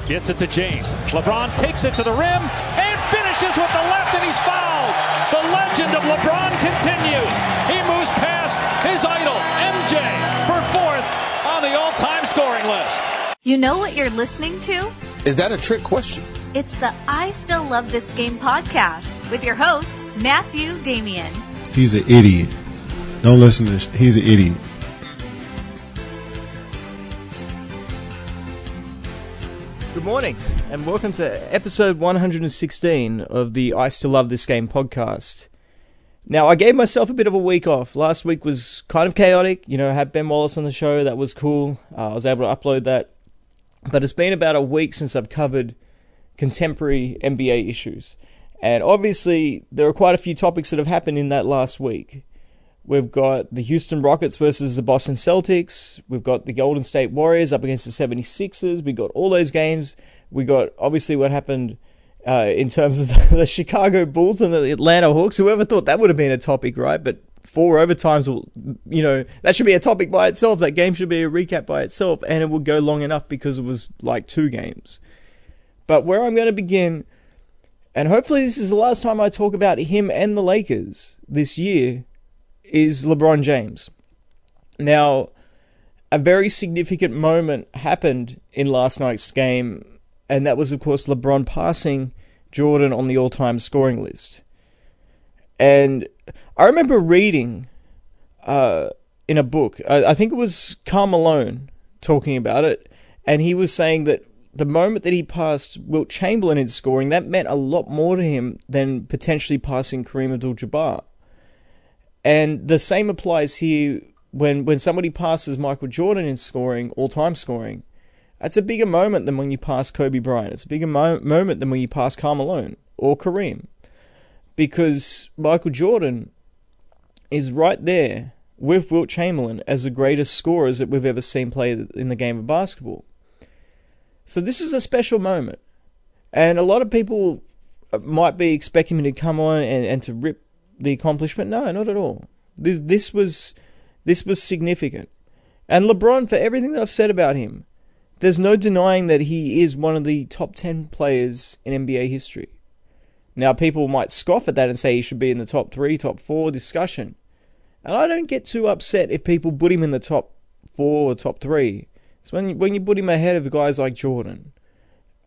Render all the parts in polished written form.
Gets it to James. LeBron takes it to the rim and finishes with the left, and he's fouled. The legend of LeBron continues. He moves past his idol, MJ, for fourth on the all-time scoring list. You know what you're listening to? Is that a trick question? It's the I Still Love This Game podcast with your host, Matthew Damian. He's an idiot. Don't listen to this. He's an idiot. Good morning, and welcome to episode 116 of the I Still Love This Game podcast. Now, I gave myself a bit of a week off. Last week was kind of chaotic. You know, I had Ben Wallace on the show. That was cool. I was able to upload that. But it's been about a week since I've covered contemporary NBA issues. And obviously, there are quite a few topics that have happened in that last week. We've got the Houston Rockets versus the Boston Celtics. We've got the Golden State Warriors up against the 76ers. We've got all those games. We got, obviously, what happened in terms of the Chicago Bulls and the Atlanta Hawks. Whoever thought that would have been a topic, right? But 4 overtimes, you know, that should be a topic by itself. That game should be a recap by itself, and it would go long enough because it was like 2 games. But where I'm going to begin, and hopefully this is the last time I talk about him and the Lakers this year, is LeBron James. Now, a very significant moment happened in last night's game, and that was, of course, LeBron passing Jordan on the all-time scoring list. And I remember reading in a book, I think it was Karl Malone talking about it, and he was saying that the moment that he passed Wilt Chamberlain in scoring, that meant a lot more to him than potentially passing Kareem Abdul-Jabbar. And the same applies here when somebody passes Michael Jordan in scoring, all-time scoring. That's a bigger moment than when you pass Kobe Bryant. It's a bigger moment than when you pass Karl Malone or Kareem. Because Michael Jordan is right there with Wilt Chamberlain as the greatest scorers that we've ever seen play in the game of basketball. So this is a special moment. And a lot of people might be expecting me to come on and to rip the accomplishment. No, not at all. This was significant. And LeBron, for everything that I've said about him, there's no denying that he is one of the top 10 players in NBA history. Now, people might scoff at that and say he should be in the top 3, top 4 discussion. And I don't get too upset if people put him in the top 4 or top 3. It's when you put him ahead of guys like Jordan.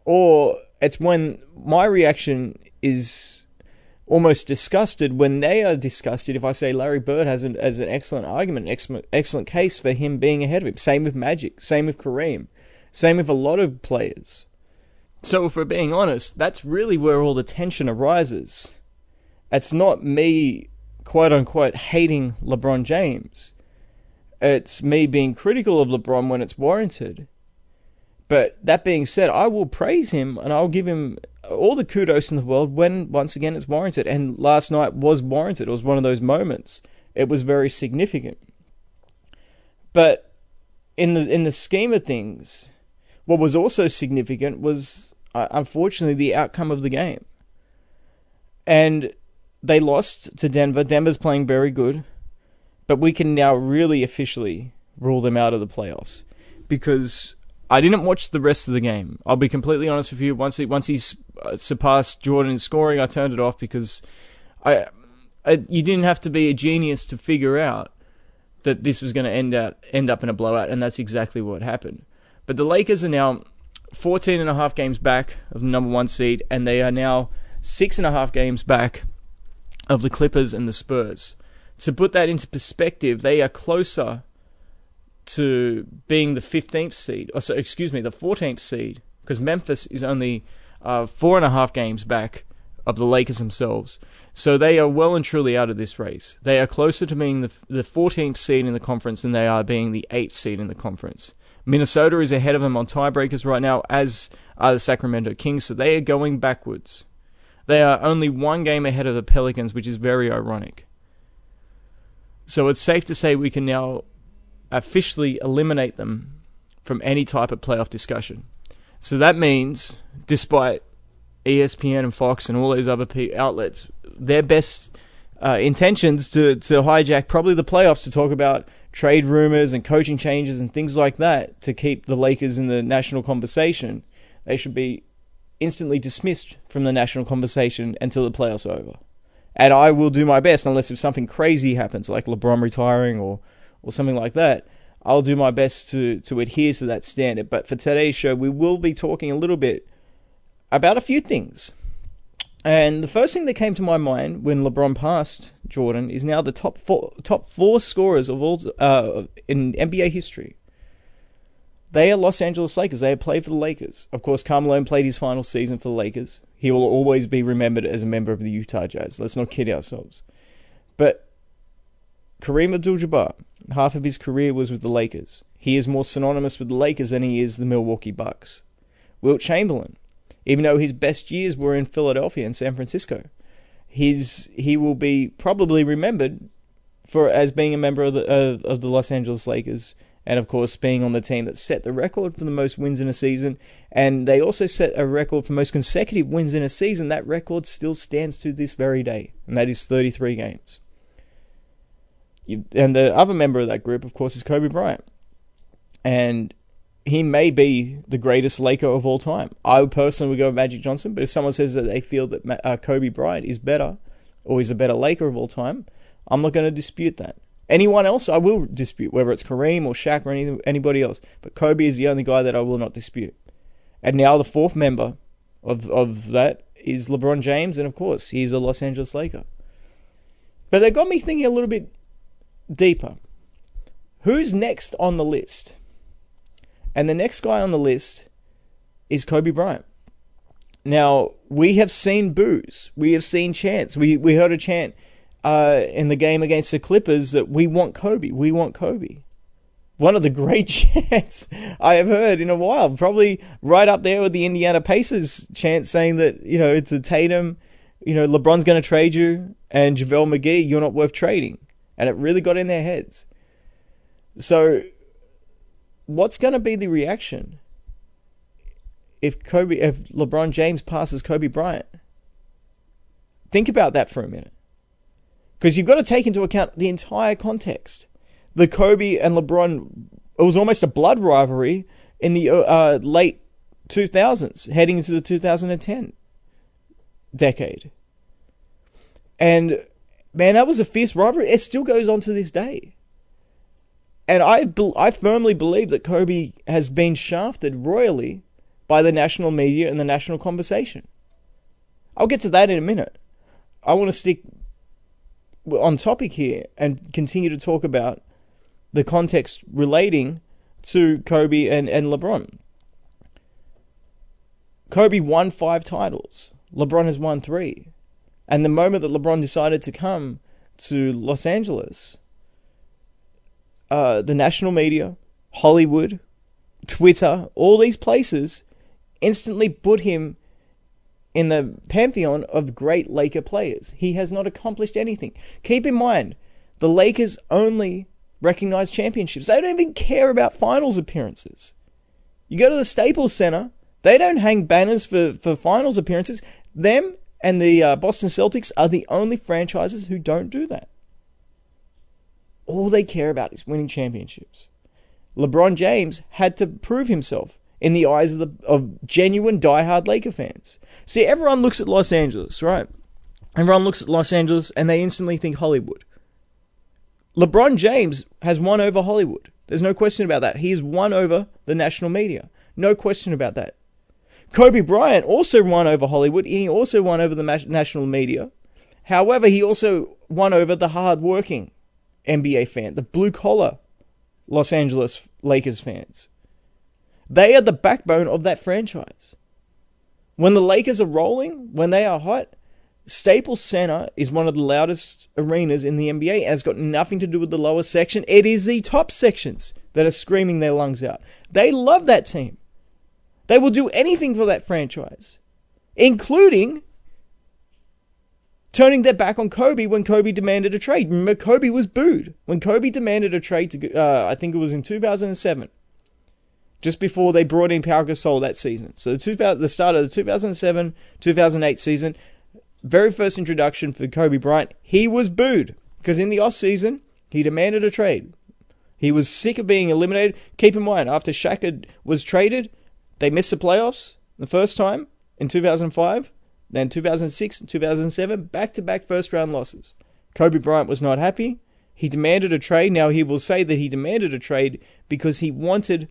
Or it's when my reaction is almost disgusted when they are disgusted if I say Larry Bird has an excellent argument, excellent case for him being ahead of him. Same with Magic, same with Kareem, same with a lot of players. So if we're being honest, that's really where all the tension arises. It's not me, quote-unquote, hating LeBron James. It's me being critical of LeBron when it's warranted. But that being said, I will praise him and I'll give him all the kudos in the world when, once again, it's warranted. And last night was warranted. It was one of those moments. It was very significant. But in the scheme of things, what was also significant was, unfortunately, the outcome of the game. And they lost to Denver. Denver's playing very good. But we can now really officially rule them out of the playoffs. Because I didn't watch the rest of the game. I'll be completely honest with you. Once he's surpassed Jordan in scoring, I turned it off because you didn't have to be a genius to figure out that this was going to end up in a blowout, and that's exactly what happened. But the Lakers are now 14.5 games back of the number 1 seed, and they are now 6.5 games back of the Clippers and the Spurs. To put that into perspective, they are closer to being the 15th seed, the 14th seed, because Memphis is only 4.5 games back of the Lakers themselves. So they are well and truly out of this race. They are closer to being the 14th seed in the conference than they are being the 8th seed in the conference. Minnesota is ahead of them on tiebreakers right now, as are the Sacramento Kings, so they are going backwards. They are only 1 game ahead of the Pelicans, which is very ironic. So it's safe to say we can now officially eliminate them from any type of playoff discussion. So that means, despite ESPN and Fox and all those other outlets, their best intentions to hijack probably the playoffs to talk about trade rumors and coaching changes and things like that to keep the Lakers in the national conversation, they should be instantly dismissed from the national conversation until the playoffs are over. And I will do my best, unless if something crazy happens, like LeBron retiring or something like that, I'll do my best to adhere to that standard. But for today's show, we will be talking a little bit about a few things. And the first thing that came to my mind when LeBron passed Jordan is now the top four scorers of all in NBA history. They are Los Angeles Lakers. They have played for the Lakers. Of course, Karl Malone played his final season for the Lakers. He will always be remembered as a member of the Utah Jazz. Let's not kid ourselves. But Kareem Abdul-Jabbar, half of his career was with the Lakers. He is more synonymous with the Lakers than he is the Milwaukee Bucks. Wilt Chamberlain, even though his best years were in Philadelphia and San Francisco, he will be probably remembered as being a member of the Los Angeles Lakers. And, of course, being on the team that set the record for the most wins in a season. And they also set a record for most consecutive wins in a season. That record still stands to this very day. And that is 33 games. And the other member of that group, of course, is Kobe Bryant. And he may be the greatest Laker of all time. I personally would go with Magic Johnson. But if someone says that they feel that Kobe Bryant is better, or is a better Laker of all time, I'm not going to dispute that. Anyone else, I will dispute, whether it's Kareem or Shaq or anybody else. But Kobe is the only guy that I will not dispute. And now the fourth member of that is LeBron James, and of course, he's a Los Angeles Laker. But that got me thinking a little bit deeper. Who's next on the list? And the next guy on the list is Kobe Bryant. Now, we have seen boos. We have seen chants. We heard a chant in the game against the Clippers that we want Kobe. We want Kobe. One of the great chants I have heard in a while. Probably right up there with the Indiana Pacers chant saying that, it's a Tatum, LeBron's going to trade you, and JaVale McGee, you're not worth trading. And it really got in their heads. So, what's going to be the reaction if LeBron James passes Kobe Bryant? Think about that for a minute. Because you've got to take into account the entire context. The Kobe and LeBron, it was almost a blood rivalry in the late 2000s, heading into the 2010 decade. And, man, that was a fierce rivalry. It still goes on to this day. And I firmly believe that Kobe has been shafted royally by the national media and the national conversation. I'll get to that in a minute. I want to stick on topic here and continue to talk about the context relating to Kobe and LeBron. Kobe won 5 titles. LeBron has won 3. And the moment that LeBron decided to come to Los Angeles, the national media, Hollywood, Twitter, all these places instantly put him in the pantheon of great Laker players. He has not accomplished anything. Keep in mind, the Lakers only recognize championships. They don't even care about finals appearances. You go to the Staples Center, they don't hang banners for finals appearances. Them and the Boston Celtics are the only franchises who don't do that. All they care about is winning championships. LeBron James had to prove himself in the eyes of genuine diehard Laker fans. See, everyone looks at Los Angeles, right? Everyone looks at Los Angeles and they instantly think Hollywood. LeBron James has won over Hollywood. There's no question about that. He has won over the national media. No question about that. Kobe Bryant also won over Hollywood. He also won over the national media. However, he also won over the hard-working NBA fan, the blue-collar Los Angeles Lakers fans. They are the backbone of that franchise. When the Lakers are rolling, when they are hot, Staples Center is one of the loudest arenas in the NBA, and it's got nothing to do with the lower section. It is the top sections that are screaming their lungs out. They love that team. They will do anything for that franchise, including turning their back on Kobe when Kobe demanded a trade. Remember, Kobe was booed when Kobe demanded a trade to, I think it was in 2007. Just before they brought in Pau Gasol that season. So the start of the 2007-2008 season, very first introduction for Kobe Bryant, he was booed. Because in the off-season, he demanded a trade. He was sick of being eliminated. Keep in mind, after Shaq was traded, they missed the playoffs. the first time in 2005, then 2006 and 2007, back-to-back first-round losses. Kobe Bryant was not happy. He demanded a trade. Now, he will say that he demanded a trade because he wanted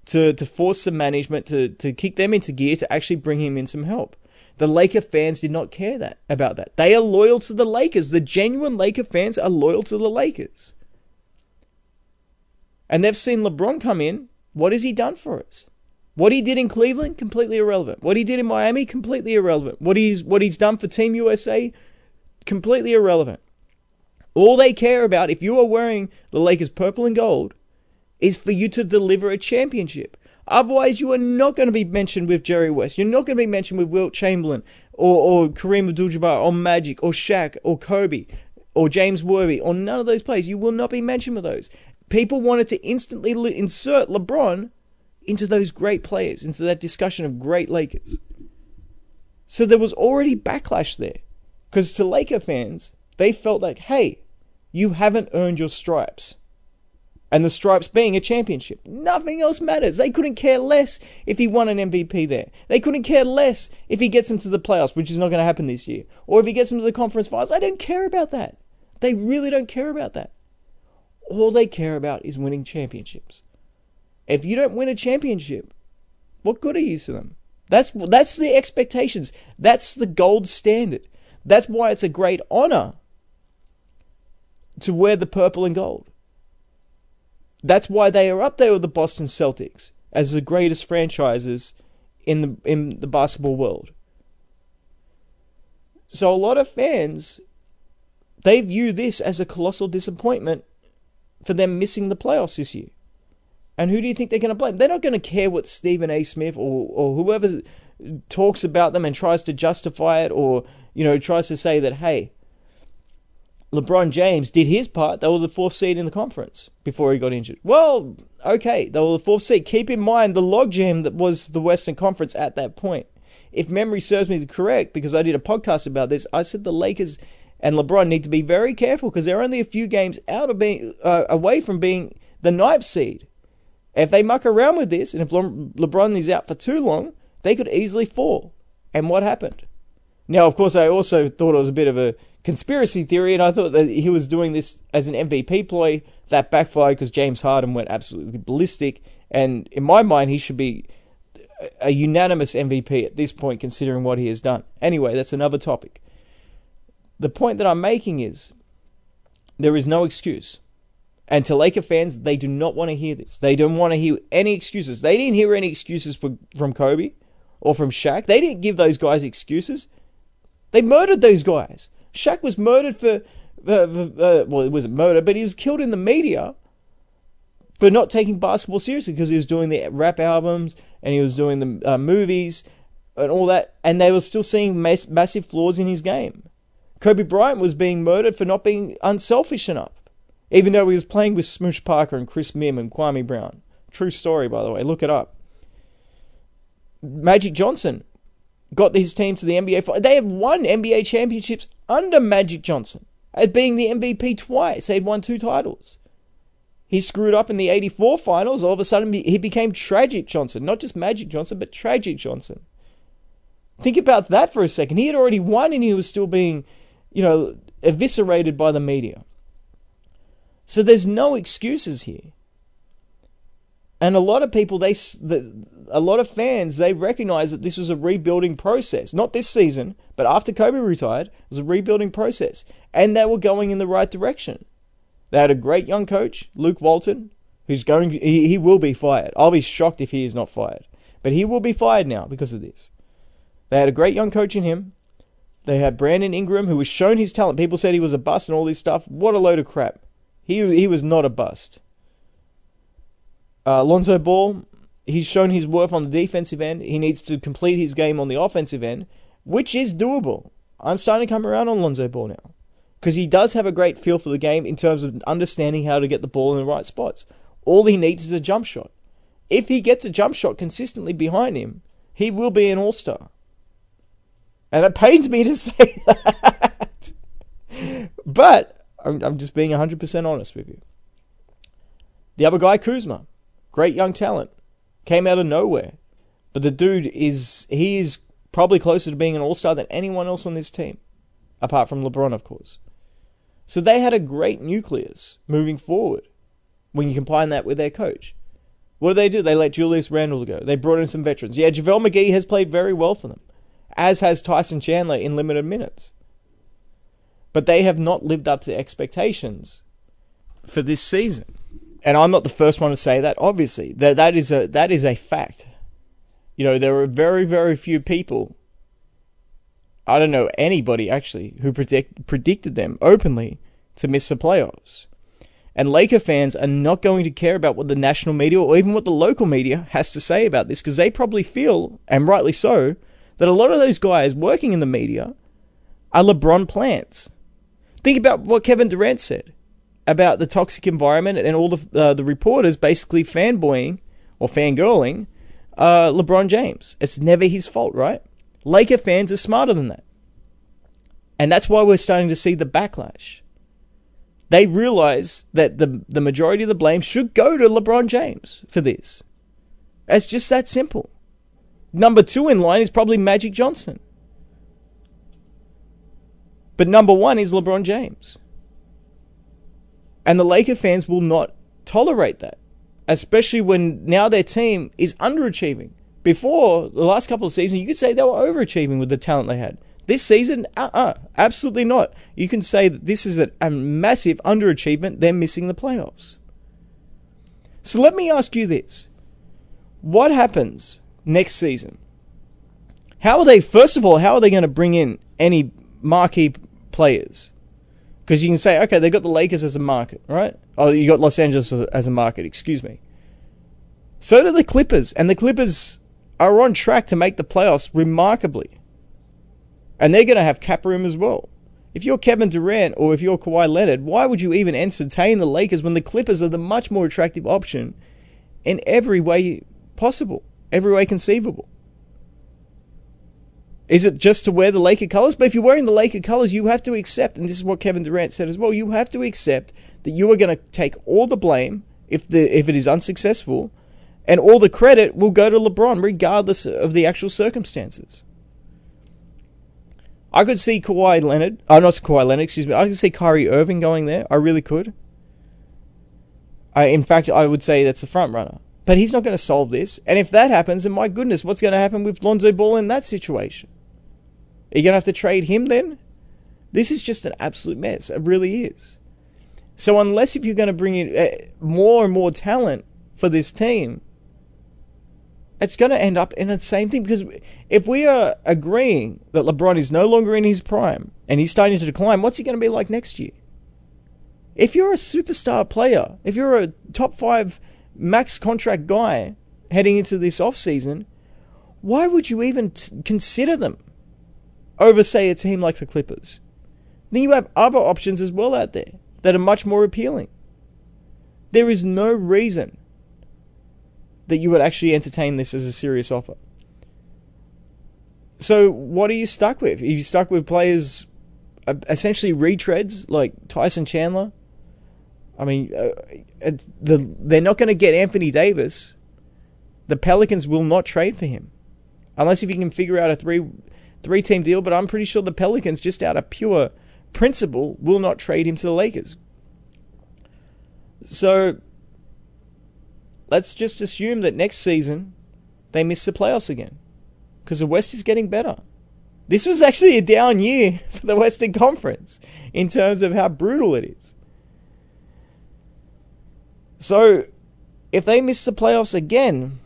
to force some management to kick them into gear to actually bring him in some help. The Laker fans did not care about that. They are loyal to the Lakers. The genuine Laker fans are loyal to the Lakers. And they've seen LeBron come in. What has he done for us? What he did in Cleveland, completely irrelevant. What he did in Miami, completely irrelevant. What he's done for Team USA, completely irrelevant. All they care about, if you are wearing the Lakers purple and gold, is for you to deliver a championship. Otherwise, you are not going to be mentioned with Jerry West. You're not going to be mentioned with Wilt Chamberlain or Kareem Abdul-Jabbar or Magic or Shaq or Kobe or James Worthy or none of those players. You will not be mentioned with those. People wanted to instantly insert LeBron into those great players, into that discussion of great Lakers. So there was already backlash there. Because to Laker fans, they felt like, hey, you haven't earned your stripes. And the stripes being a championship. Nothing else matters. They couldn't care less if he won an MVP there. They couldn't care less if he gets them to the playoffs, which is not going to happen this year. Or if he gets them to the conference finals. I don't care about that. They really don't care about that. All they care about is winning championships. If you don't win a championship, what good are you to them? That's the expectations. That's the gold standard. That's why it's a great honor to wear the purple and gold. That's why they are up there with the Boston Celtics as the greatest franchises in the basketball world. So a lot of fans, they view this as a colossal disappointment for them missing the playoffs this year. And who do you think they're going to blame? They're not going to care what Stephen A. Smith or whoever talks about them and tries to justify it, or tries to say that, hey, LeBron James did his part. They were the 4th seed in the conference before he got injured. Well, okay, they were the 4th seed. Keep in mind the logjam that was the Western Conference at that point. If memory serves me correct, because I did a podcast about this, I said the Lakers and LeBron need to be very careful because they're only a few games out of being away from being the 9th seed. If they muck around with this, and if LeBron is out for too long, they could easily fall. And what happened? Now, of course, I also thought it was a bit of a conspiracy theory, and I thought that he was doing this as an MVP ploy. That backfired because James Harden went absolutely ballistic, and in my mind, he should be a unanimous MVP at this point, considering what he has done. Anyway, that's another topic. The point that I'm making is, there is no excuse. And to Laker fans, they do not want to hear this. They don't want to hear any excuses. They didn't hear any excuses from Kobe or from Shaq. They didn't give those guys excuses. They murdered those guys. Shaq was murdered well, it wasn't murder, but he was killed in the media for not taking basketball seriously because he was doing the rap albums and he was doing the movies and all that, and they were still seeing massive flaws in his game. Kobe Bryant was being murdered for not being unselfish enough, even though he was playing with Smoosh Parker and Chris Mim and Kwame Brown. True story, by the way. Look it up. Magic Johnson got his team to the NBA. They have won NBA championships under Magic Johnson, as being the MVP twice. They'd won 2 titles. He screwed up in the 84 finals. All of a sudden, he became Tragic Johnson. Not just Magic Johnson, but Tragic Johnson. Think about that for a second. He had already won and he was still being, eviscerated by the media. So there's no excuses here. And a lot of people, a lot of fans, they recognize that this was a rebuilding process. Not this season, but after Kobe retired, it was a rebuilding process. And they were going in the right direction. They had a great young coach, Luke Walton, he will be fired. I'll be shocked if he is not fired. But he will be fired now because of this. They had a great young coach in him. They had Brandon Ingram, who was shown his talent. People said he was a bust and all this stuff. What a load of crap. He was not a bust. Lonzo Ball, he's shown his worth on the defensive end. He needs to complete his game on the offensive end, which is doable. I'm starting to come around on Lonzo Ball now, because he does have a great feel for the game in terms of understanding how to get the ball in the right spots. All he needs is a jump shot. If he gets a jump shot consistently behind him, he will be an all-star. And it pains me to say that. But I'm just being 100% honest with you. The other guy, Kuzma, great young talent, came out of nowhere. But the dude is probably closer to being an all-star than anyone else on this team, apart from LeBron, of course. So they had a great nucleus moving forward when you combine that with their coach. What do? They let Julius Randle go. They brought in some veterans. Yeah, JaVale McGee has played very well for them, as has Tyson Chandler in limited minutes. But they have not lived up to expectations for this season. And I'm not the first one to say that, obviously. That is a fact. You know, there are very, very few people, I don't know anybody actually, who predicted them openly to miss the playoffs. And Laker fans are not going to care about what the national media or even what the local media has to say about this, because they probably feel, and rightly so, that a lot of those guys working in the media are LeBron plants. Think about what Kevin Durant said about the toxic environment and all the reporters basically fanboying or fangirling LeBron James. It's never his fault, right? Laker fans are smarter than that. And that's why we're starting to see the backlash. They realize that the majority of the blame should go to LeBron James for this. It's just that simple. Number 2 in line is probably Magic Johnson. But number 1 is LeBron James. And the Laker fans will not tolerate that. Especially when now their team is underachieving. Before, the last couple of seasons, you could say they were overachieving with the talent they had. This season, absolutely not. You can say that this is a massive underachievement. They're missing the playoffs. So let me ask you this. What happens next season? First of all, how are they going to bring in any marquee players? Because you can say, okay, they got the Lakers as a market, right? Oh, you got Los Angeles as a market, excuse me. So do the Clippers, and the Clippers are on track to make the playoffs remarkably. And they're going to have cap room as well. If you're Kevin Durant or if you're Kawhi Leonard, why would you even entertain the Lakers when the Clippers are the much more attractive option in every way possible, every way conceivable? Is it just to wear the Laker colors? But if you're wearing the Laker colors, you have to accept, and this is what Kevin Durant said as well, you have to accept that you are going to take all the blame if it is unsuccessful, and all the credit will go to LeBron, regardless of the actual circumstances. I could see I could see Kyrie Irving going there. I really could. In fact, I would say that's the front runner. But he's not going to solve this. And if that happens, then my goodness, what's going to happen with Lonzo Ball in that situation? Are you going to have to trade him then? This is just an absolute mess. It really is. So unless if you're going to bring in more and more talent for this team, it's going to end up in the same thing. Because if we are agreeing that LeBron is no longer in his prime and he's starting to decline, what's he going to be like next year? If you're a superstar player, if you're a top 5 max contract guy heading into this offseason, why would you even consider them over, say, a team like the Clippers? Then you have other options as well out there that are much more appealing. There is no reason that you would actually entertain this as a serious offer. So what are you stuck with? Are you stuck with players essentially retreads like Tyson Chandler? I mean, they're not going to get Anthony Davis. The Pelicans will not trade for him. Unless if you can figure out a three-team deal, but I'm pretty sure the Pelicans, just out of pure principle, will not trade him to the Lakers. So let's just assume that next season they miss the playoffs again, because the West is getting better. This was actually a down year for the Western Conference in terms of how brutal it is. So if they miss the playoffs again,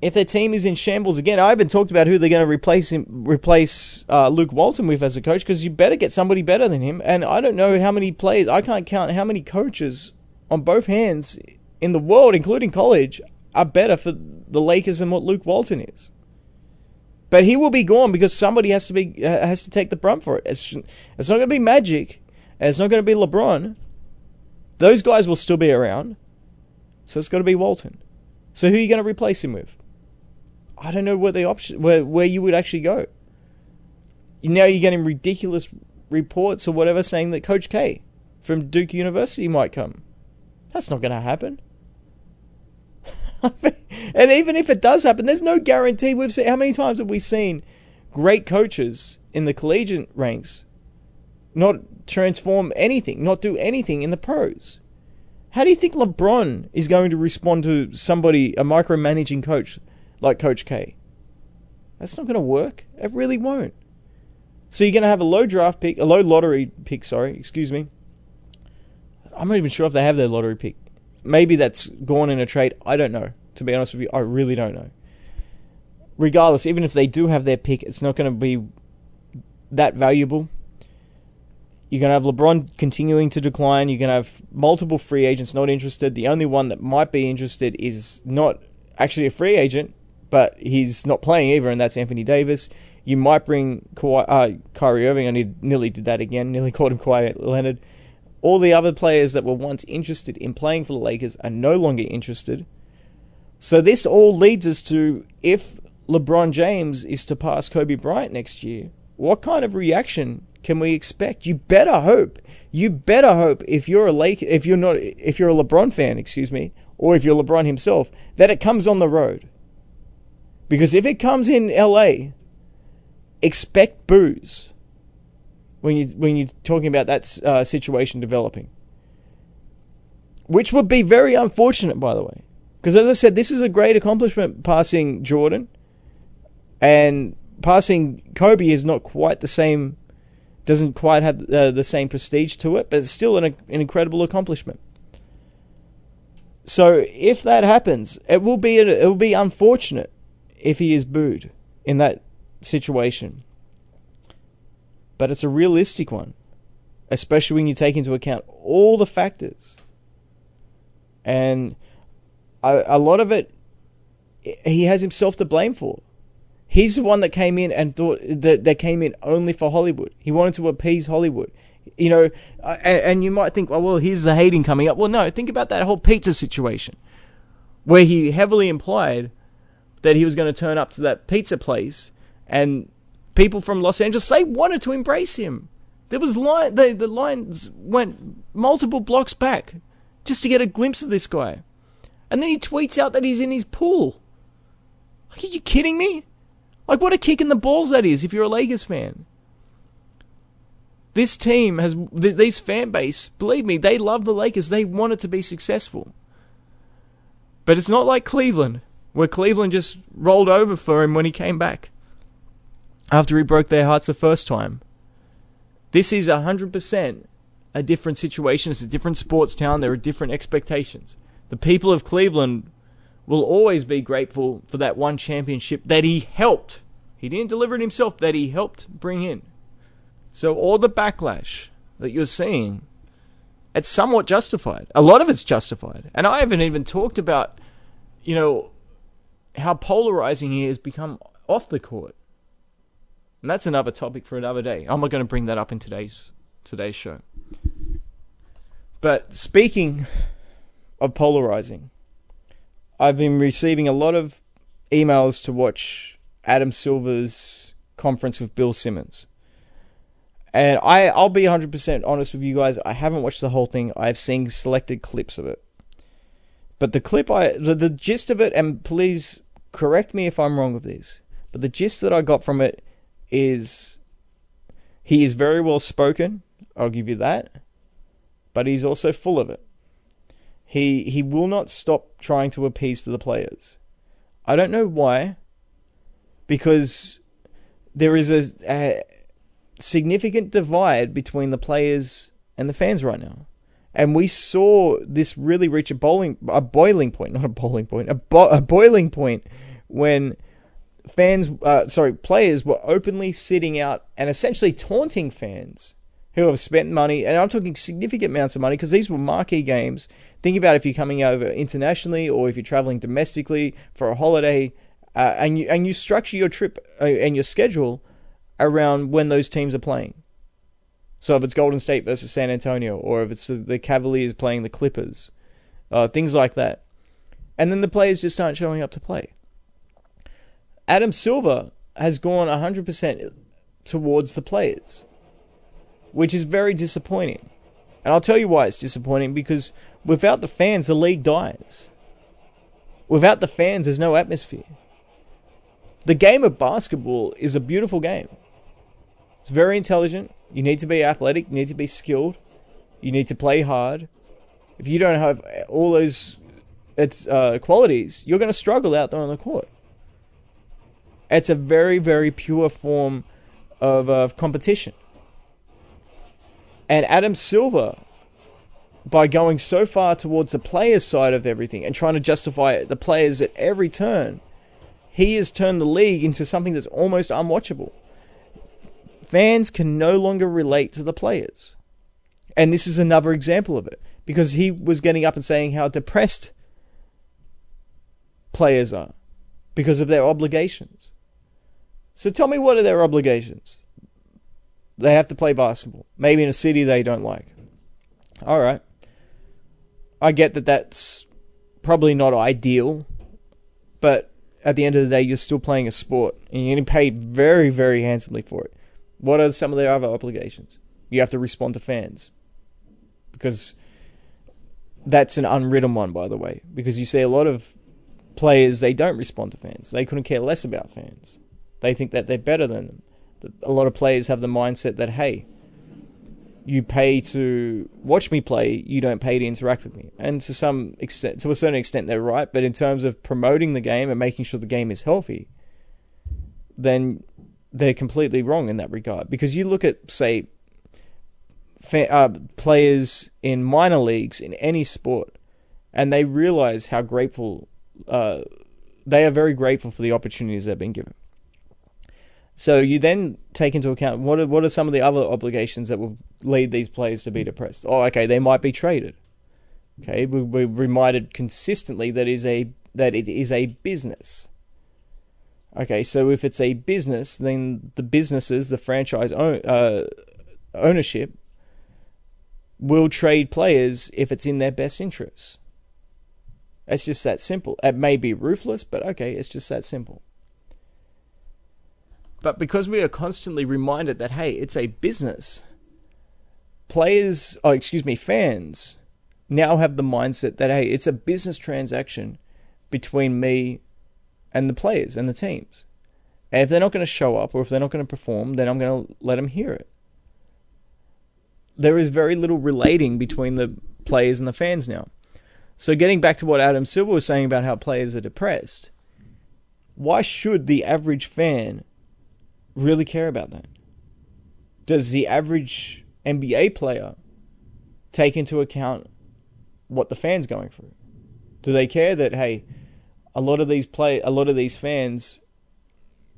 if their team is in shambles again, I haven't talked about who they're going to replace Luke Walton with as a coach, because you better get somebody better than him. And I don't know how many players, I can't count how many coaches on both hands in the world, including college, are better for the Lakers than what Luke Walton is. But he will be gone because somebody has to take the brunt for it. It's not going to be Magic, and it's not going to be LeBron. Those guys will still be around, so it's got to be Walton. So who are you going to replace him with? I don't know what the option, where you would actually go. Now you're getting ridiculous reports or whatever saying that Coach K from Duke University might come. That's not going to happen. And even if it does happen, there's no guarantee. We've seen, how many times have we seen great coaches in the collegiate ranks not transform anything, not do anything in the pros? How do you think LeBron is going to respond to somebody, a micromanaging coach like Coach K? That's not going to work. It really won't. So you're going to have a low lottery pick, excuse me. I'm not even sure if they have their lottery pick. Maybe that's gone in a trade. I don't know. To be honest with you, I really don't know. Regardless, even if they do have their pick, it's not going to be that valuable. You're going to have LeBron continuing to decline. You're going to have multiple free agents not interested. The only one that might be interested is not actually a free agent, but he's not playing either, and that's Anthony Davis. You might bring Kyrie Irving. I nearly did that again. Nearly called him Kawhi Leonard. All the other players that were once interested in playing for the Lakers are no longer interested. So this all leads us to, if LeBron James is to pass Kobe Bryant next year, what kind of reaction can we expect? You better hope if you're a LeBron fan, or if you're LeBron himself, that it comes on the road. Because if it comes in LA, expect boos when you're talking about that situation developing. Which would be very unfortunate, by the way. Because as I said, this is a great accomplishment, passing Jordan. And passing Kobe is not quite the same, doesn't quite have the same prestige to it, but it's still an incredible accomplishment. So if that happens, it will be unfortunate if he is booed in that situation. But it's a realistic one, especially when you take into account all the factors. And a lot of it, he has himself to blame for. He's the one that came in and thought that came in only for Hollywood. He wanted to appease Hollywood. And you might think, well, here's the hating coming up. Well, no, think about that whole pizza situation where he heavily implied that he was going to turn up to that pizza place and people from Los Angeles, they wanted to embrace him. There was the lines went multiple blocks back just to get a glimpse of this guy. And then he tweets out that he's in his pool. Are you kidding me? Like, what a kick in the balls that is if you're a Lakers fan. This team has, these fan base, believe me, they love the Lakers. They want it to be successful. But it's not like Cleveland, where Cleveland just rolled over for him when he came back after he broke their hearts the first time. This is 100% a different situation. It's a different sports town. There are different expectations. The people of Cleveland will always be grateful for that one championship that he helped. He didn't deliver it himself, that he helped bring in. So all the backlash that you're seeing, it's somewhat justified. A lot of it's justified. And I haven't even talked about, how polarizing he has become off the court. And that's another topic for another day. I'm not going to bring that up in today's show. But speaking of polarizing, I've been receiving a lot of emails to watch Adam Silver's conference with Bill Simmons. And I'll be 100% honest with you guys. I haven't watched the whole thing. I've seen selected clips of it. But the clip, the gist of it, and please correct me if I'm wrong with this, but the gist that I got from it is he is very well spoken. I'll give you that. But he's also full of it. He will not stop trying to appease to the players. I don't know why. Because there is a significant divide between the players and the fans right now. And we saw this really reach a boiling point when players were openly sitting out and essentially taunting fans who have spent money, and I'm talking significant amounts of money, because these were marquee games. Think about if you're coming over internationally or if you're traveling domestically for a holiday, and you structure your trip and your schedule around when those teams are playing. So if it's Golden State versus San Antonio, or if it's the Cavaliers playing the Clippers, things like that. And then the players just aren't showing up to play. Adam Silver has gone 100% towards the players, which is very disappointing. And I'll tell you why it's disappointing, because without the fans, the league dies. Without the fans, there's no atmosphere. The game of basketball is a beautiful game. It's very intelligent. You need to be athletic. You need to be skilled. You need to play hard. If you don't have all those qualities, you're going to struggle out there on the court. It's a very, very pure form of competition. And Adam Silver, by going so far towards the players' side of everything and trying to justify the players at every turn, he has turned the league into something that's almost unwatchable. Fans can no longer relate to the players. And this is another example of it, because he was getting up and saying how depressed players are because of their obligations. So tell me, what are their obligations? They have to play basketball, maybe in a city they don't like. All right. I get that that's probably not ideal, but at the end of the day, you're still playing a sport, and you're getting paid very, very handsomely for it. What are some of their other obligations? You have to respond to fans, because that's an unwritten one, by the way, because you see a lot of players, they don't respond to fans. They couldn't care less about fans. They think that they're better than them. A lot of players have the mindset that, hey, you pay to watch me play, you don't pay to interact with me. And to some extent, to a certain extent, they're right. But in terms of promoting the game and making sure the game is healthy, then they're completely wrong in that regard. Because you look at, say, players in minor leagues in any sport, and they realize how grateful they are. Very grateful for the opportunities they've been given. So you then take into account what are some of the other obligations that will lead these players to be depressed. Oh, okay, they might be traded. Okay, we're reminded consistently that it is a business. Okay, so if it's a business, then the businesses, the franchise ownership, will trade players if it's in their best interests. It's just that simple. It may be ruthless, but okay, it's just that simple. But because we are constantly reminded that, hey, it's a business, fans now have the mindset that, hey, it's a business transaction between me and the players and the teams. And if they're not going to show up, or if they're not going to perform, then I'm going to let them hear it. There is very little relating between the players and the fans now. So getting back to what Adam Silver was saying about how players are depressed, why should the average fan really care about that? Does the average NBA player take into account what the fans going through? Do they care that, hey, a lot of these fans,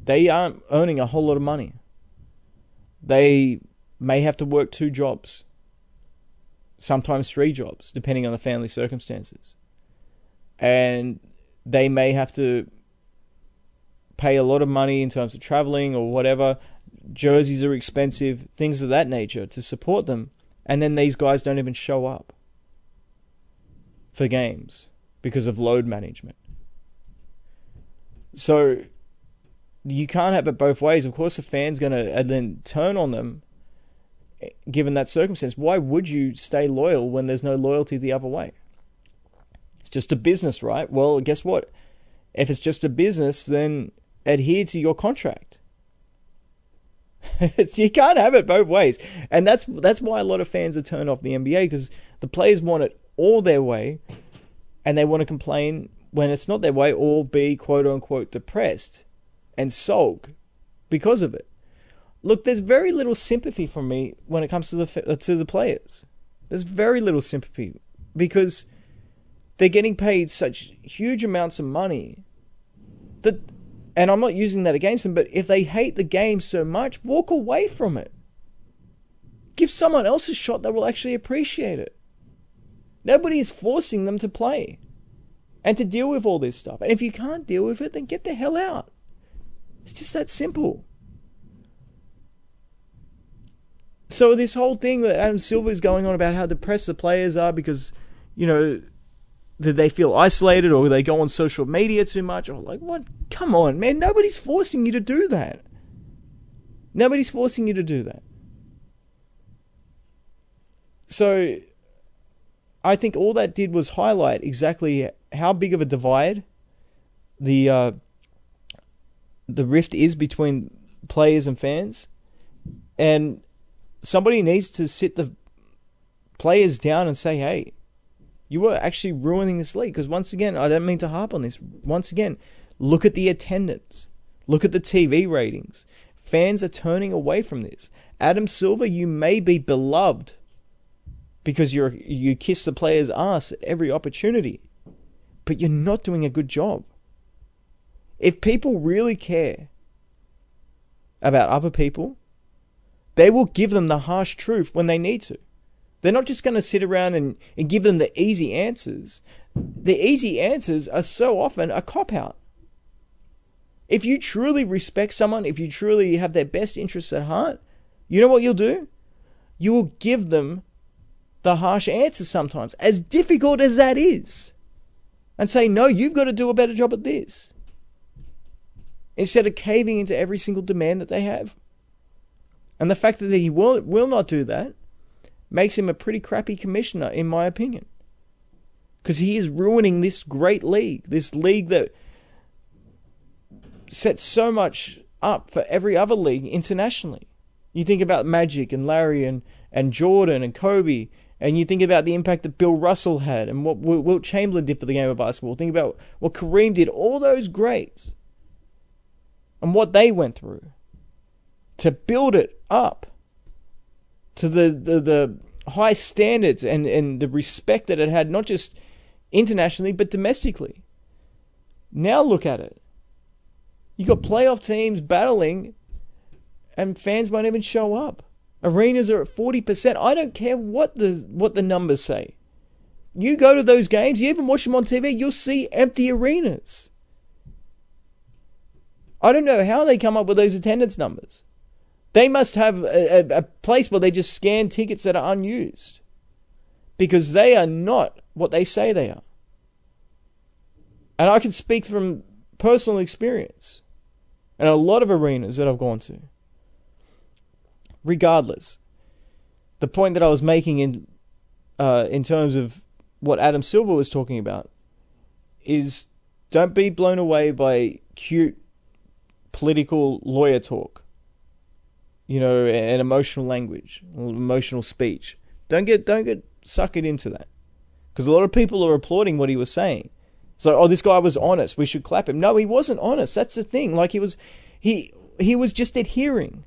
they aren't earning a whole lot of money. They may have to work 2 jobs, sometimes 3 jobs, depending on the family circumstances. And they may have to pay a lot of money in terms of traveling or whatever. Jerseys are expensive, things of that nature to support them. And then these guys don't even show up for games because of load management. So you can't have it both ways. Of course, the fan's going to then turn on them given that circumstance. Why would you stay loyal when there's no loyalty the other way? It's just a business, right? Well, guess what? If it's just a business, then adhere to your contract. You can't have it both ways. And that's why a lot of fans are turned off the NBA, because the players want it all their way, and they want to complain when it's not their way, or be quote-unquote depressed and sulk because of it. Look, there's very little sympathy from me when it comes to the players. There's very little sympathy because they're getting paid such huge amounts of money that, and I'm not using that against them, but if they hate the game so much, walk away from it. Give someone else a shot that will actually appreciate it. Nobody's forcing them to play and to deal with all this stuff. And if you can't deal with it, then get the hell out. It's just that simple. So this whole thing that Adam Silver is going on about how depressed the players are because, that they feel isolated, or they go on social media too much, or like, what? Come on, man. Nobody's forcing you to do that. Nobody's forcing you to do that. So I think all that did was highlight exactly how big of a divide the rift is between players and fans, and somebody needs to sit the players down and say, hey, you are actually ruining this league. Because once again, I don't mean to harp on this. Once again, look at the attendance. Look at the TV ratings. Fans are turning away from this. Adam Silver, you may be beloved because you kiss the player's ass at every opportunity, but you're not doing a good job. If people really care about other people, they will give them the harsh truth when they need to. They're not just going to sit around and give them the easy answers. The easy answers are so often a cop-out. If you truly respect someone, if you truly have their best interests at heart, you know what you'll do? You will give them the harsh answers sometimes, as difficult as that is, and say, no, you've got to do a better job at this. Instead of caving into every single demand that they have. And the fact that he will not do that makes him a pretty crappy commissioner, in my opinion. Because he is ruining this great league. This league that sets so much up for every other league internationally. You think about Magic and Larry and Jordan and Kobe, and you think about the impact that Bill Russell had and what Wilt Chamberlain did for the game of basketball. Think about what Kareem did. All those greats. And what they went through to build it up to the high standards and the respect that it had, not just internationally, but domestically. Now look at it. You got playoff teams battling and fans won't even show up. Arenas are at 40%. I don't care what the numbers say. You go to those games, you even watch them on TV, you'll see empty arenas. I don't know how they come up with those attendance numbers. They must have a place where they just scan tickets that are unused. Because they are not what they say they are. And I can speak from personal experience. And a lot of arenas that I've gone to. Regardless, the point that I was making in terms of what Adam Silver was talking about is don't be blown away by cute political lawyer talk, and emotional language, emotional speech. Don't get suckered into that, because a lot of people are applauding what he was saying. So, this guy was honest, we should clap him. No, he wasn't honest. That's the thing. Like he was just adhering.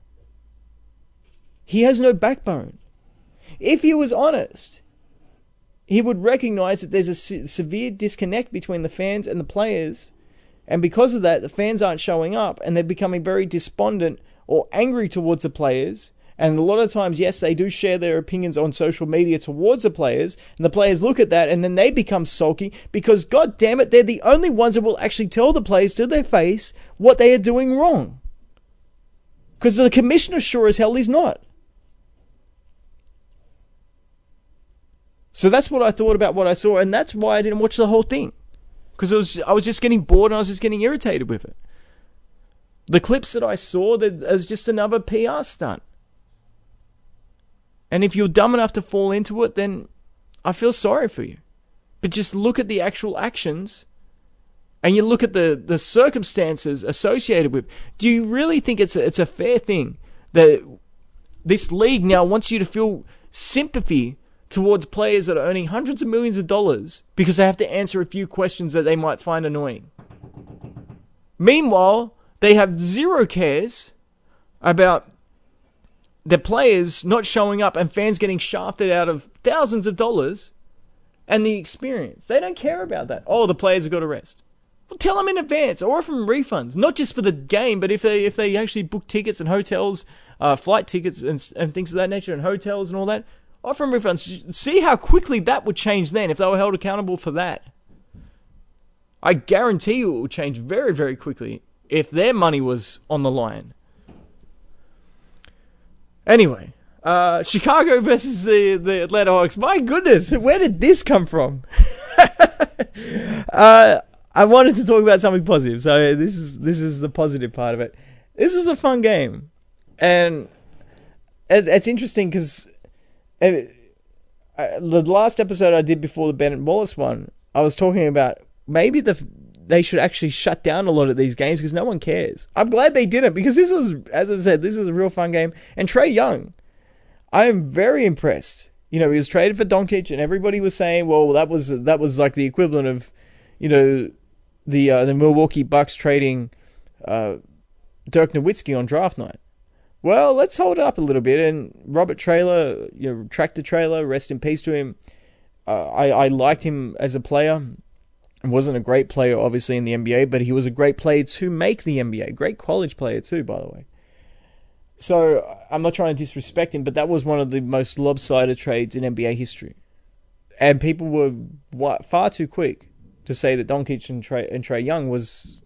He has no backbone. If he was honest, he would recognize that there's a severe disconnect between the fans and the players. And because of that, the fans aren't showing up and they're becoming very despondent or angry towards the players. And a lot of times, yes, they do share their opinions on social media towards the players. And the players look at that and then they become sulky because, God damn it, they're the only ones that will actually tell the players to their face what they are doing wrong. Because the commissioner sure as hell is not. So that's what I thought about what I saw, and that's why I didn't watch the whole thing. Because I was just getting bored and I was just getting irritated with it. The clips that I saw, that was just another PR stunt. And if you're dumb enough to fall into it, then I feel sorry for you. But just look at the actual actions, and you look at the circumstances associated with. Do you really think it's a fair thing that this league now wants you to feel sympathy towards players that are earning hundreds of millions of dollars because they have to answer a few questions that they might find annoying? Meanwhile, they have zero cares about the players not showing up and fans getting shafted out of thousands of dollars and the experience. They don't care about that. Oh, the players have got to rest. Well, tell them in advance or offer them refunds, not just for the game, but if they actually book tickets and hotels, flight tickets and things of that nature, and hotels and all that. Offer them refunds. See how quickly that would change then if they were held accountable for that. I guarantee you it would change very, very quickly if their money was on the line. Anyway, Chicago versus the Atlanta Hawks. My goodness, where did this come from? I wanted to talk about something positive, so this is the positive part of it. This was a fun game, and it's interesting because the last episode I did before the Bennett Wallace one, I was talking about maybe they should actually shut down a lot of these games because no one cares. I'm glad they didn't, because this was, as I said, this is a real fun game. And Trae Young, I am very impressed. He was traded for Doncic, and everybody was saying, well, that was like the equivalent of, the Milwaukee Bucks trading Dirk Nowitzki on draft night. Well, let's hold it up a little bit. And Robert Traylor, tractor trailer, rest in peace to him. I liked him as a player. He wasn't a great player, obviously, in the NBA, but he was a great player to make the NBA. Great college player, too, by the way. So, I'm not trying to disrespect him, but that was one of the most lopsided trades in NBA history. And people were far too quick to say that Doncic and Trae Young was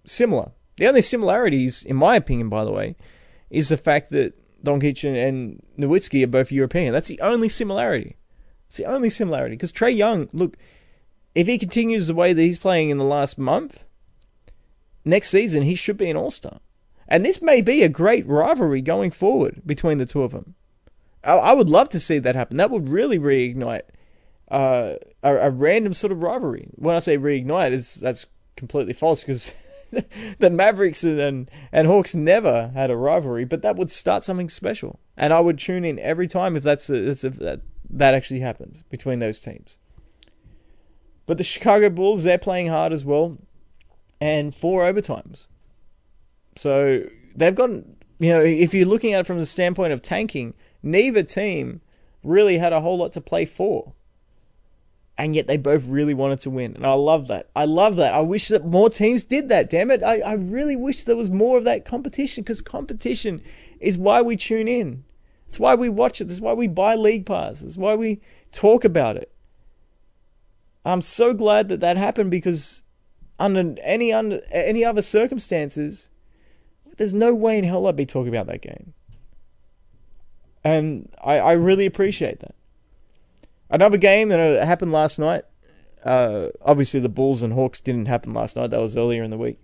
similar. The only similarities, in my opinion, by the way, is the fact that Doncic and Nowitzki are both European. That's the only similarity. It's the only similarity. Because Trae Young, look, if he continues the way that he's playing in the last month, next season he should be an all-star. And this may be a great rivalry going forward between the two of them. I would love to see that happen. That would really reignite a random sort of rivalry. When I say reignite, that's completely false, because the Mavericks and Hawks never had a rivalry, but that would start something special. And I would tune in every time if that actually happens between those teams. But the Chicago Bulls, they're playing hard as well, and 4 overtimes. So they've gotten, if you're looking at it from the standpoint of tanking, neither team really had a whole lot to play for. And yet they both really wanted to win. And I love that. I wish that more teams did that, damn it. I really wish there was more of that competition, because competition is why we tune in. It's why we watch it. It's why we buy league passes. It's why we talk about it. I'm so glad that happened, because under any other circumstances, there's no way in hell I'd be talking about that game. And I really appreciate that. Another game that happened last night, obviously the Bulls and Hawks didn't happen last night, that was earlier in the week.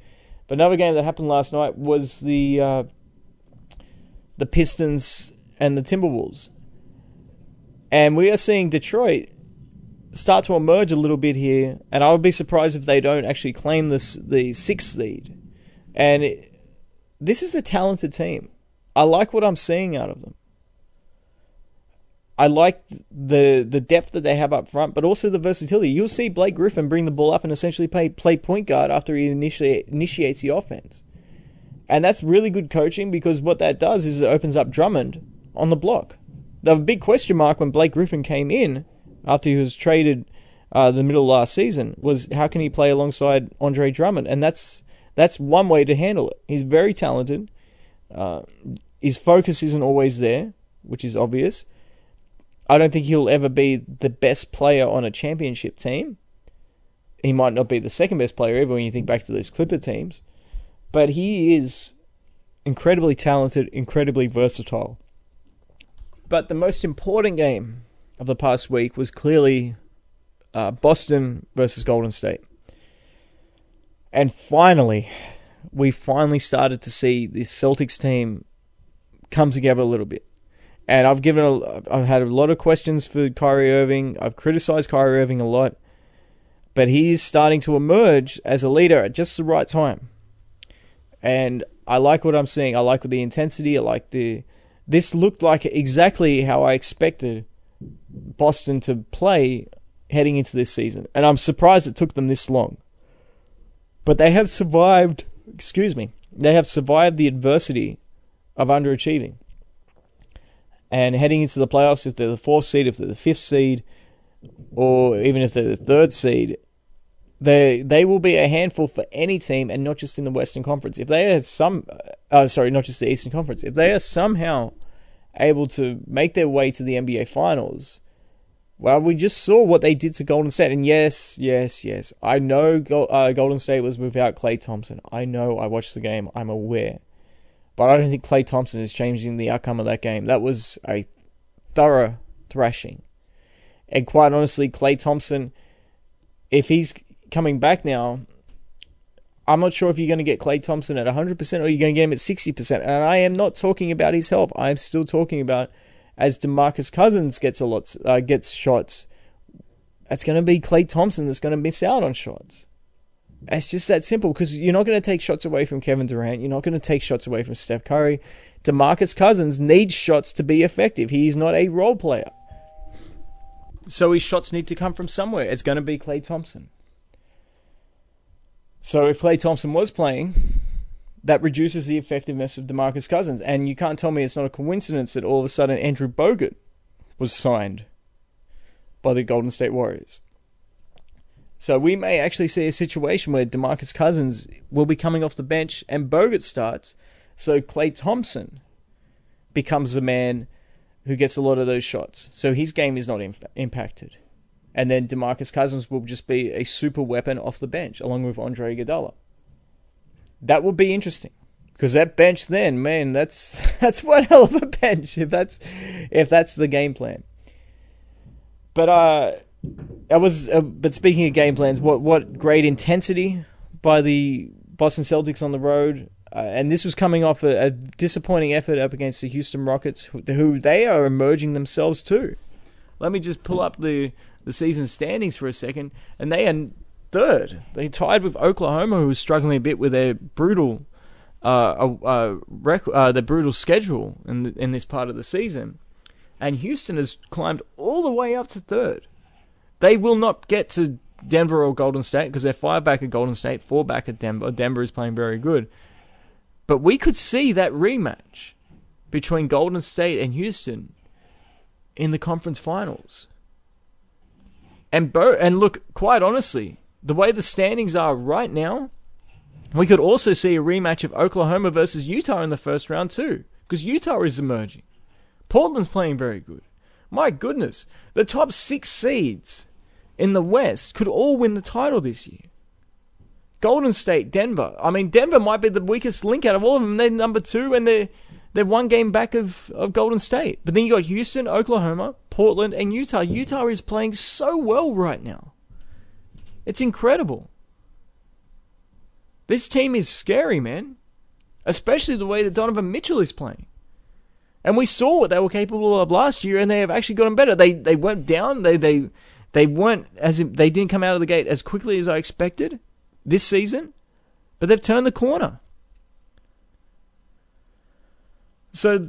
But another game that happened last night was the Pistons and the Timberwolves. And we are seeing Detroit start to emerge a little bit here, and I would be surprised if they don't actually claim the 6th seed. And this is a talented team. I like what I'm seeing out of them. I like the depth that they have up front, but also the versatility. You'll see Blake Griffin bring the ball up and essentially play point guard after he initiates the offense. And that's really good coaching, because what that does is it opens up Drummond on the block. The big question mark when Blake Griffin came in after he was traded the middle of last season was, how can he play alongside Andre Drummond? And that's one way to handle it. He's very talented. His focus isn't always there, which is obvious. I don't think he'll ever be the best player on a championship team. He might not be the second best player ever when you think back to those Clipper teams. But he is incredibly talented, incredibly versatile. But the most important game of the past week was clearly Boston versus Golden State. And we finally started to see this Celtics team come together a little bit. And I've had a lot of questions for Kyrie Irving. I've criticized Kyrie Irving a lot. But he's starting to emerge as a leader at just the right time. And I like what I'm seeing. I like the intensity. This looked like exactly how I expected Boston to play heading into this season. And I'm surprised it took them this long. But they have survived, they have survived the adversity of underachieving. And heading into the playoffs, if they're the 4th seed, if they're the 5th seed, or even if they're the 3rd seed, they will be a handful for any team, and not just in the Western Conference. If they are not just the Eastern Conference. If they are somehow able to make their way to the NBA Finals, well, we just saw what they did to Golden State. And yes, I know Golden State was without Klay Thompson. I know, I watched the game, I'm aware. But I don't think Klay Thompson is changing the outcome of that game. That was a thorough thrashing. And quite honestly, Klay Thompson, if he's coming back now, I'm not sure if you're going to get Klay Thompson at 100% or you're going to get him at 60%. And I am not talking about his health. I'm still talking about, as DeMarcus Cousins gets shots, it's going to be Klay Thompson that's going to miss out on shots. It's just that simple, because you're not going to take shots away from Kevin Durant. You're not going to take shots away from Steph Curry. DeMarcus Cousins needs shots to be effective. He's not a role player. So his shots need to come from somewhere. It's going to be Klay Thompson. So if Klay Thompson was playing, that reduces the effectiveness of DeMarcus Cousins. And you can't tell me it's not a coincidence that all of a sudden Andrew Bogut was signed by the Golden State Warriors. So we may actually see a situation where DeMarcus Cousins will be coming off the bench and Bogut starts, so Klay Thompson becomes the man who gets a lot of those shots. So his game is not impacted. And then DeMarcus Cousins will just be a super weapon off the bench, along with Andre Iguodala. That would be interesting, because that bench then, man, that's one hell of a bench if that's the game plan. But but speaking of game plans, what great intensity by the Boston Celtics on the road, and this was coming off a disappointing effort up against the Houston Rockets, who they are emerging themselves too. Let me just pull up the season standings for a second, and they are third. They tied with Oklahoma, who was struggling a bit with their brutal the brutal schedule in this part of the season, and Houston has climbed all the way up to third. They will not get to Denver or Golden State because they're 5 back at Golden State, 4 back at Denver. Denver is playing very good. But we could see that rematch between Golden State and Houston in the conference finals. And look, quite honestly, the way the standings are right now, we could also see a rematch of Oklahoma versus Utah in the first round too, because Utah is emerging. Portland's playing very good. My goodness, the top 6 seeds in the West could all win the title this year. Golden State, Denver. I mean, Denver might be the weakest link out of all of them. They're number 2, and they're 1 game back of Golden State. But then you got Houston, Oklahoma, Portland, and Utah. Utah is playing so well right now. It's incredible. This team is scary, man. Especially the way that Donovan Mitchell is playing. And we saw what they were capable of last year, and they have actually gotten better. They went down. They weren't they didn't come out of the gate as quickly as I expected this season, but they've turned the corner. So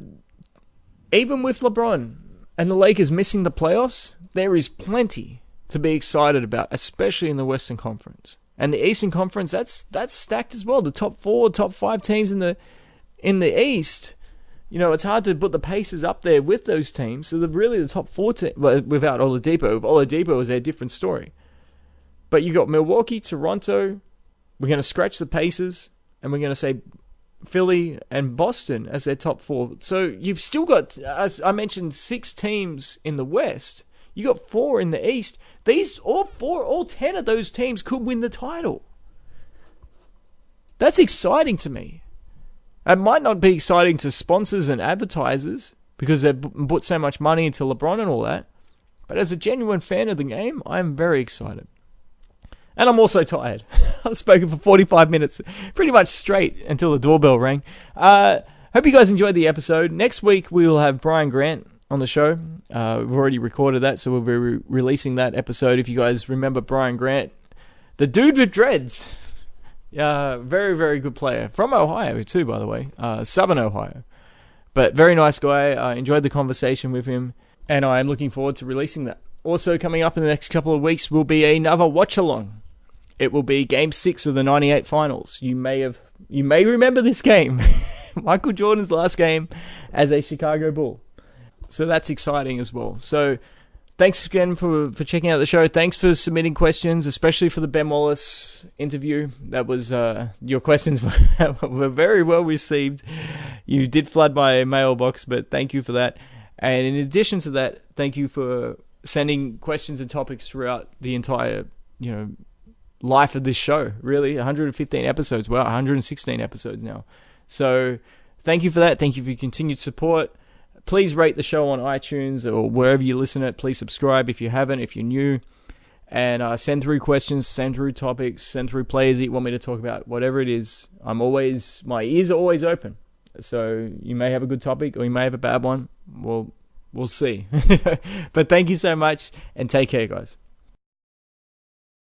even with LeBron and the Lakers missing the playoffs, there is plenty to be excited about, especially in the Western Conference. And the Eastern Conference, that's stacked as well. The top 4, top 5 teams in the East, you know, it's hard to put the Pacers up there with those teams. So really the top 4 teams, well, without Oladipo. If Oladipo is a different story. But you got Milwaukee, Toronto. We're going to scratch the Pacers, and we're going to say Philly and Boston as their top 4. So you've still got, as I mentioned, 6 teams in the West. You got 4 in the East. These all 10 of those teams could win the title. That's exciting to me. It might not be exciting to sponsors and advertisers because they've put so much money into LeBron and all that. But as a genuine fan of the game, I'm very excited. And I'm also tired. I've spoken for 45 minutes, pretty much straight until the doorbell rang. Hope you guys enjoyed the episode. Next week, we will have Brian Grant on the show. We've already recorded that, so we'll be releasing that episode. If you guys remember Brian Grant, the dude with dreads. Very, very good player. From Ohio, too, by the way. Southern Ohio. But very nice guy. I enjoyed the conversation with him, and I'm looking forward to releasing that. Also, coming up in the next couple of weeks will be another watch-along. It will be Game 6 of the 98 Finals. You may remember this game. Michael Jordan's last game as a Chicago Bull. So that's exciting as well. So thanks again for checking out the show. Thanks for submitting questions, especially for the Ben Wallace interview. That was your questions were very well received. You did flood my mailbox, but thank you for that. And in addition to that, thank you for sending questions and topics throughout the entire, life of this show. Really, 115 episodes. Wow, 116 episodes now. So thank you for that. Thank you for your continued support. Please rate the show on iTunes or wherever you listen to it. Please subscribe if you haven't, if you're new. And send through questions, send through topics, send through players that you want me to talk about. Whatever it is, my ears are always open. So you may have a good topic or you may have a bad one. We'll see. But thank you so much and take care, guys.